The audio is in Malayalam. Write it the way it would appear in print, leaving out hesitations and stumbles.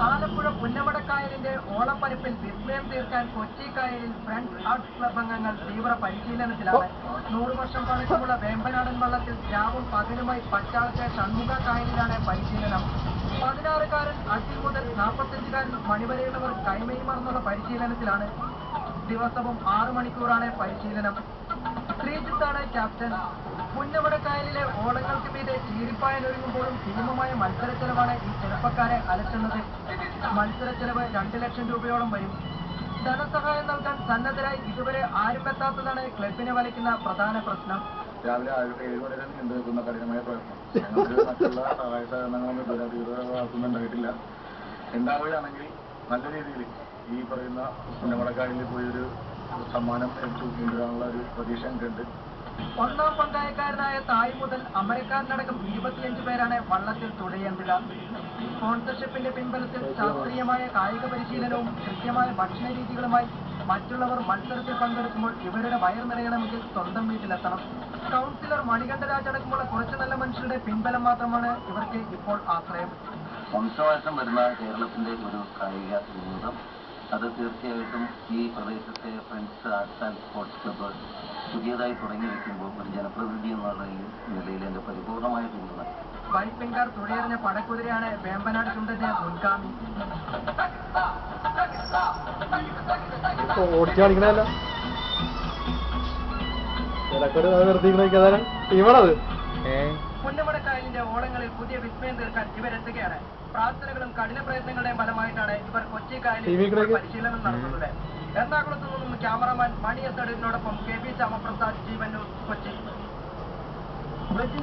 ആലപ്പുഴ പുന്നമടക്കായലിന്റെ ഓളപ്പരപ്പിൽ വിസ്മയം തീർക്കാൻ കൊച്ചി കായലിൽ ഫ്രണ്ട്സ് ആർട്സ് ക്ലബ് അംഗങ്ങൾ തീവ്ര പരിശീലനത്തിലാണ്. 100 വർഷം പഴക്കമുള്ള വേമ്പനാടൻ വള്ളത്തിൽ രാവും പകലുമായി പച്ചാളത്തെ ഷൺമുഖ കായലിലാണ് പരിശീലനം. 16-കാരൻ അഖിൽ മുതൽ 45-കാരൻ മണിവരെയുള്ളവർ കൈമയും മറന്നുള്ള പരിശീലനത്തിലാണ്. ദിവസവും 6 മണിക്കൂറാണ് പരിശീലനം. ശ്രീജിത്താണ് ക്യാപ്റ്റൻ. പുന്നമടക്കായലിലെ ഓളങ്ങൾക്ക് മീതെ ചീറിപ്പായാനൊരുങ്ങുമ്പോഴും ഭീമമായ മത്സര ചെലവാണ് ഈ ചെറുപ്പക്കാരെ അലട്ടുന്നത്. മത്സര ചെലവ് 2 ലക്ഷം രൂപയോളം വരും. ധനസഹായം നൽകാൻ സന്നദ്ധരായി ഇതുവരെ ആരും എത്താത്തതാണ് ക്ലബിനെ വലയ്ക്കുന്ന പ്രധാന പ്രശ്നം. രാവിലെ 7 വരെ നീണ്ടു നിൽക്കുന്ന കഠിനമായ പ്രയത്നം മറ്റുള്ള സഹായ സഹകരണങ്ങളൊന്നും ഇതുവരെ ഉണ്ടായിട്ടില്ല. ഉണ്ടാവുകയാണെങ്കിൽ നല്ല രീതിയിൽ ഈ പറയുന്ന പുന്നമടക്കായലിൽ പോയൊരു സമ്മാനം എടുത്തു കൊണ്ടുവരാനുള്ള ഒരു പ്രതീക്ഷ എനിക്കുണ്ട്. ഒന്നാം പങ്കായക്കാരനായ തായ് മുതൽ അമരക്കാരനടക്കം 25 പേരാണ് വള്ളത്തിൽ തുഴയേണ്ടത്. സ്പോൺസർഷിപ്പിന്റെ പിൻബലത്തിൽ ശാസ്ത്രീയമായ കായിക പരിശീലനവും കൃത്യമായ ഭക്ഷണ രീതികളുമായി മറ്റുള്ളവർ മത്സരത്തിൽ പങ്കെടുക്കുമ്പോൾ ഇവരുടെ വയർ നിറയണമെങ്കിൽ സ്വന്തം വീട്ടിലെത്തണം. കൗൺസിലർ മണികണ്ഠരാജ് അടക്കമുള്ള കുറച്ചു നല്ല മനുഷ്യരുടെ പിൻബലം മാത്രമാണ് ഇവർക്ക് ഇപ്പോൾ ആശ്രയം. വംശവാസം വരുന്ന കേരളത്തിന്റെ ഒരു കായിക വിനോദം അത് തീർച്ചയായിട്ടും ഈ പ്രദേശത്തെ friends arts and sports club പുതിയതായി തുടങ്ങി വയ്ക്കുമ്പോൾ ഒരു ജനപ്രതിനിധി എന്നുള്ള നിലയിൽ എൻ്റെ പരിപൂർണമായ പിന്തുണ. വൈപ്പിൻകാർ തുഴയെറിഞ്ഞ പടക്കുതിരയാണ് വേമ്പനാട് ചുണ്ടന്റെ മുൻഗാമി. പുന്നമടക്കായലിന്റെ ഓളങ്ങളിൽ പുതിയ വിസ്മയം തീർക്കാൻ ഇവരെത്തുകയാണ്. പ്രാർത്ഥനകളും കഠിന പ്രയത്നങ്ങളുടെയും ഫലമായിട്ടാണ് ഇവർ കൊച്ചി കായലിൽ പരിശീലനം നടത്തുന്നത്. എറണാകുളത്തു നിന്നും ക്യാമറമാൻ മണി എസ് എഡിനോടൊപ്പം KP ശ്യാമപ്രസാദ്, ജീവൻ ന്യൂസ്, കൊച്ചി.